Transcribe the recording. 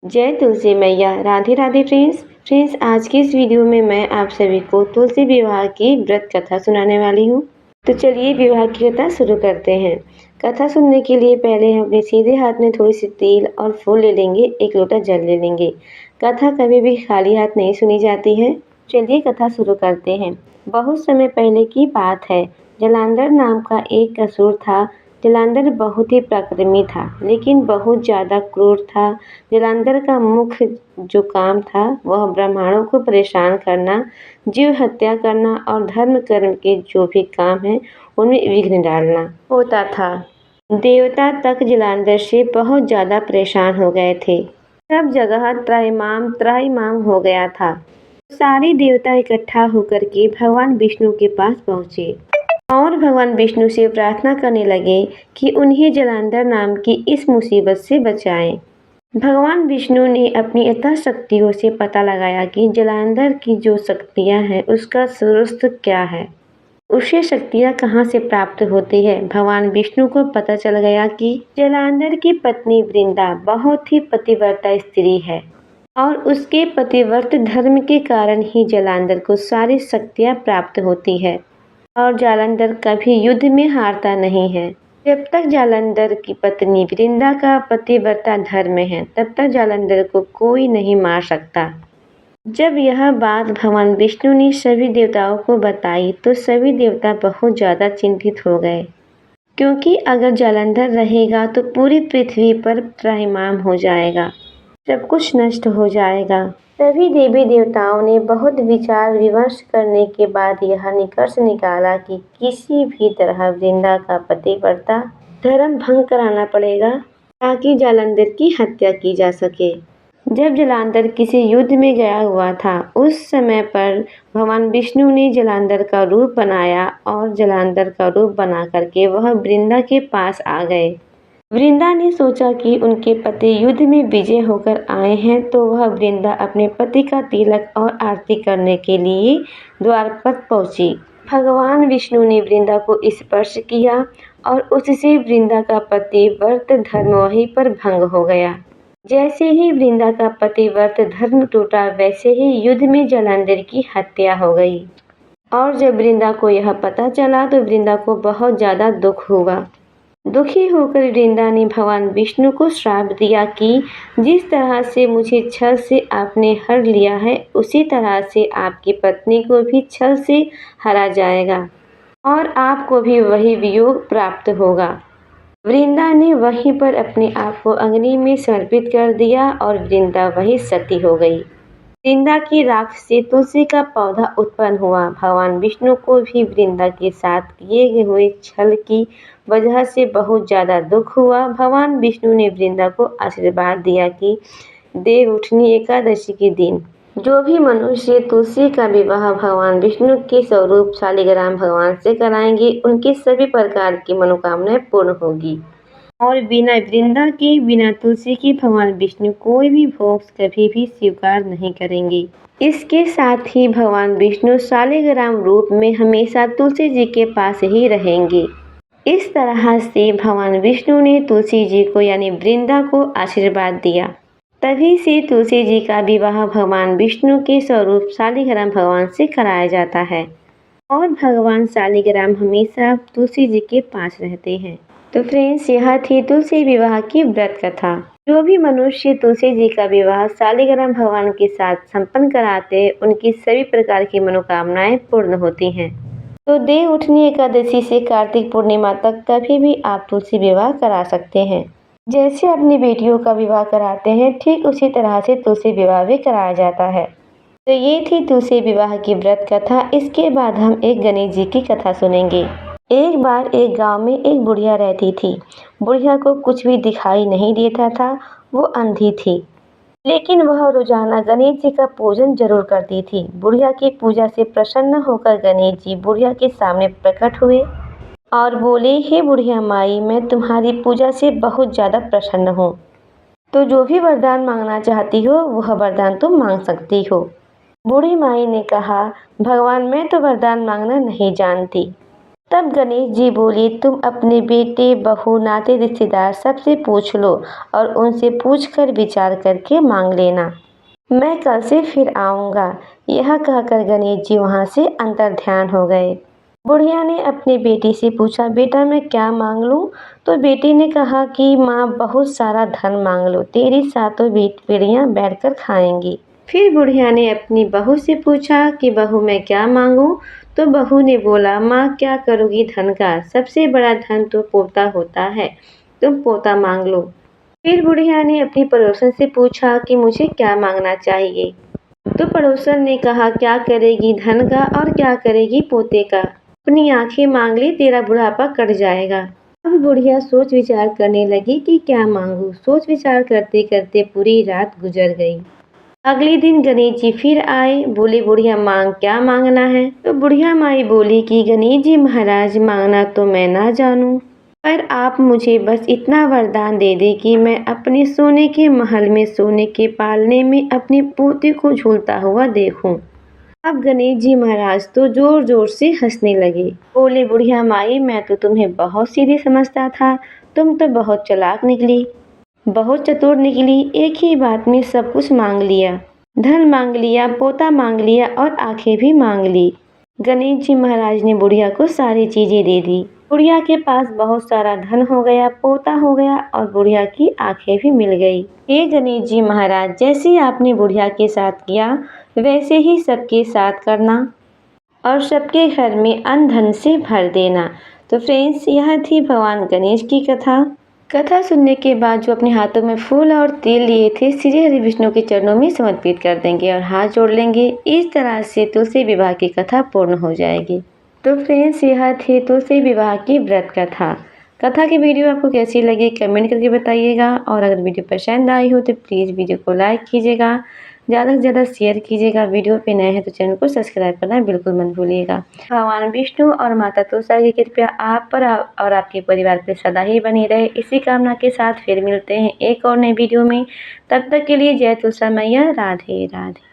जय तुलसी मैया। राधे राधे फ्रेंड्स, आज की इस वीडियो में मैं आप सभी को तुलसी विवाह की व्रत कथा सुनाने वाली हूँ। तो चलिए विवाह की कथा शुरू करते हैं। कथा सुनने के लिए पहले हम अपने सीधे हाथ में थोड़ी सी तेल और फूल ले लेंगे, एक लोटा जल ले लेंगे। कथा कभी भी खाली हाथ नहीं सुनी जाती है। चलिए कथा शुरू करते हैं। बहुत समय पहले की बात है। जलांधर नाम का एक असुर था। जलांधर बहुत ही पराक्रमी था, लेकिन बहुत ज़्यादा क्रूर था। जलांधर का मुख्य जो काम था वह ब्राह्मणों को परेशान करना, जीव हत्या करना और धर्म कर्म के जो भी काम है उनमें विघ्न डालना होता था। देवता तक जलांधर से बहुत ज़्यादा परेशान हो गए थे। सब जगह त्राहिमाम त्राहिमाम हो गया था। सारे देवता इकट्ठा होकर के भगवान विष्णु के पास पहुँचे और भगवान विष्णु से प्रार्थना करने लगे कि उन्हें जलांधर नाम की इस मुसीबत से बचाएं। भगवान विष्णु ने अपनी यथाशक्तियों से पता लगाया कि जलांधर की जो शक्तियां हैं उसका स्रोत क्या है, उसे शक्तियां कहाँ से प्राप्त होती है। भगवान विष्णु को पता चल गया कि जलांधर की पत्नी वृंदा बहुत ही पतिव्रता स्त्री है और उसके पतिव्रत धर्म के कारण ही जलांधर को सारी शक्तियां प्राप्त होती है और जालंधर कभी युद्ध में हारता नहीं है। जब तक जालंधर की पत्नी वृंदा का पतिव्रता धर्म है, तब तक जालंधर को कोई नहीं मार सकता। जब यह बात भगवान विष्णु ने सभी देवताओं को बताई तो सभी देवता बहुत ज़्यादा चिंतित हो गए, क्योंकि अगर जालंधर रहेगा तो पूरी पृथ्वी पर त्राहिमाम हो जाएगा, सब कुछ नष्ट हो जाएगा। सभी देवी देवताओं ने बहुत विचार विमर्श करने के बाद यह निष्कर्ष निकाला कि किसी भी तरह वृंदा का पतिव्रता धर्म भंग कराना पड़ेगा ताकि जालंधर की हत्या की जा सके। जब जालंधर किसी युद्ध में गया हुआ था, उस समय पर भगवान विष्णु ने जालंधर का रूप बनाया और जालंधर का रूप बना करके वह वृंदा के पास आ गए। वृंदा ने सोचा कि उनके पति युद्ध में विजय होकर आए हैं, तो वह वृंदा अपने पति का तिलक और आरती करने के लिए द्वार पर पहुंची। भगवान विष्णु ने वृंदा को स्पर्श किया और उससे वृंदा का पतिव्रत धर्म वहीं पर भंग हो गया। जैसे ही वृंदा का पतिव्रत धर्म टूटा, वैसे ही युद्ध में जालंधर की हत्या हो गई। और जब वृंदा को यह पता चला तो वृंदा को बहुत ज़्यादा दुख हुआ। दुखी होकर वृंदा ने भगवान विष्णु को श्राप दिया कि जिस तरह से मुझे छल से आपने हर लिया है, उसी तरह से आपकी पत्नी को भी छल से हरा जाएगा और आपको भी वही वियोग प्राप्त होगा। वृंदा ने वहीं पर अपने आप को अग्नि में समर्पित कर दिया और वृंदा वही सती हो गई। वृंदा की राख से तुलसी का पौधा उत्पन्न हुआ। भगवान विष्णु को भी वृंदा के साथ किए हुए छल की वजह से बहुत ज़्यादा दुख हुआ। भगवान विष्णु ने वृंदा को आशीर्वाद दिया कि देवउठनी एकादशी के दिन जो भी मनुष्य तुलसी का विवाह भगवान विष्णु के स्वरूप शालिग्राम भगवान से कराएंगे, उनकी सभी प्रकार की मनोकामनाएं पूर्ण होगी और बिना वृंदा के, बिना तुलसी के भगवान विष्णु कोई भी भोग कभी भी स्वीकार नहीं करेंगे। इसके साथ ही भगवान विष्णु शालिग्राम रूप में हमेशा तुलसी जी के पास ही रहेंगे। इस तरह से भगवान विष्णु ने तुलसी जी को यानी वृंदा को आशीर्वाद दिया। तभी से तुलसी जी का विवाह भगवान विष्णु के स्वरूप शालिग्राम भगवान से कराया जाता है और भगवान शालिग्राम हमेशा तुलसी जी के पास रहते हैं। तो फ्रेंड्स, यह थी तुलसी विवाह की व्रत कथा। जो भी मनुष्य तुलसी जी का विवाह शालिग्राम भगवान के साथ संपन्न कराते, उनकी सभी प्रकार की मनोकामनाएं पूर्ण होती हैं। तो देवउठनी एकादशी से कार्तिक पूर्णिमा तक कभी भी आप तुलसी विवाह करा सकते हैं। जैसे अपनी बेटियों का विवाह कराते हैं, ठीक उसी तरह से तुलसी विवाह भी कराया जाता है। तो ये थी तुलसी विवाह की व्रत कथा। इसके बाद हम एक गणेश जी की कथा सुनेंगे। एक बार एक गांव में एक बुढ़िया रहती थी। बुढ़िया को कुछ भी दिखाई नहीं देता था, वो अंधी थी, लेकिन वह रोजाना गणेश जी का पूजन जरूर करती थी। बुढ़िया की पूजा से प्रसन्न होकर गणेश जी बुढ़िया के सामने प्रकट हुए और बोले, हे बुढ़िया माई, मैं तुम्हारी पूजा से बहुत ज़्यादा प्रसन्न हूँ, तो जो भी वरदान मांगना चाहती हो वह वरदान तुम मांग सकती हो। बूढ़ी माई ने कहा, भगवान मैं तो वरदान मांगना नहीं जानती, तब गणेश जी बोले, तुम अपने बेटे, बहू, नाते रिश्तेदार सबसे पूछ लो और उनसे पूछकर विचार करके मांग लेना। मैं कल से फिर आऊँगा। यह कहकर गणेश जी वहाँ से अंतर्ध्यान हो गए। बुढ़िया ने अपने बेटी से पूछा, बेटा मैं क्या मांग लूँ? तो बेटी ने कहा कि माँ बहुत सारा धन मांग लो, तेरी सातों पीढ़ियाँ बैठकर खाएंगी। फिर बुढ़िया ने अपनी बहू से पूछा कि बहू मैं क्या मांगूं? तो बहू ने बोला, माँ क्या करोगी धन का? सबसे बड़ा धन तो पोता होता है, तुम पोता मांग लो। फिर बुढ़िया ने अपनी पड़ोसन से पूछा कि मुझे क्या मांगना चाहिए? तो पड़ोसन ने कहा, क्या करेगी धन का और क्या करेगी पोते का? अपनी आंखें मांग ली, तेरा बुढ़ापा कट जाएगा। अब बुढ़िया सोच विचार करने लगी कि क्या मांगू। सोच विचार करते करते पूरी रात गुजर गई। अगले दिन गणेश जी फिर आए। बोले, बुढ़िया मांग क्या मांगना है? तो बुढ़िया माई बोली कि गणेश जी महाराज, मांगना तो मैं ना जानूं, पर आप मुझे बस इतना वरदान दे दे कि मैं अपने सोने के महल में सोने के पालने में अपने पोते को झूलता हुआ देखूं। अब गणेश जी महाराज तो जोर जोर से हंसने लगे। बोले, बुढ़िया माई मैं तो तुम्हें बहुत सीधी समझता था, तुम तो बहुत चालाक निकली, बहुत चतुर निकली। एक ही बात में सब कुछ मांग लिया, धन मांग लिया, पोता मांग लिया और आंखें भी मांग ली। गणेश जी महाराज ने बुढ़िया को सारी चीजें दे दी। बुढ़िया के पास बहुत सारा धन हो गया, पोता हो गया और बुढ़िया की आंखें भी मिल गई। हे गणेश जी महाराज, जैसे आपने बुढ़िया के साथ किया वैसे ही सबके साथ करना और सबके घर में अन्न धन से भर देना। तो फ्रेंड्स, यह थी भगवान गणेश की कथा। कथा सुनने के बाद जो अपने हाथों में फूल और तेल लिए थे, श्री हरि विष्णु के चरणों में समर्पित कर देंगे और हाथ जोड़ लेंगे। इस तरह से तुलसी विवाह की कथा पूर्ण हो जाएगी। तो फ्रेंड्स, यह थी तुलसी विवाह की व्रत कथा। कथा की वीडियो आपको कैसी लगी कमेंट करके बताइएगा और अगर वीडियो पसंद आई हो तो प्लीज़ वीडियो को लाइक कीजिएगा, ज़्यादा से ज़्यादा शेयर कीजिएगा। वीडियो पे नए हैं तो चैनल को सब्सक्राइब करना बिल्कुल मत भूलिएगा। भगवान विष्णु और माता तुलसा की कृपया आप पर और आपके परिवार पर सदा ही बनी रहे, इसी कामना के साथ फिर मिलते हैं एक और नए वीडियो में। तब तक के लिए जय तुलसा मैया, राधे राधे।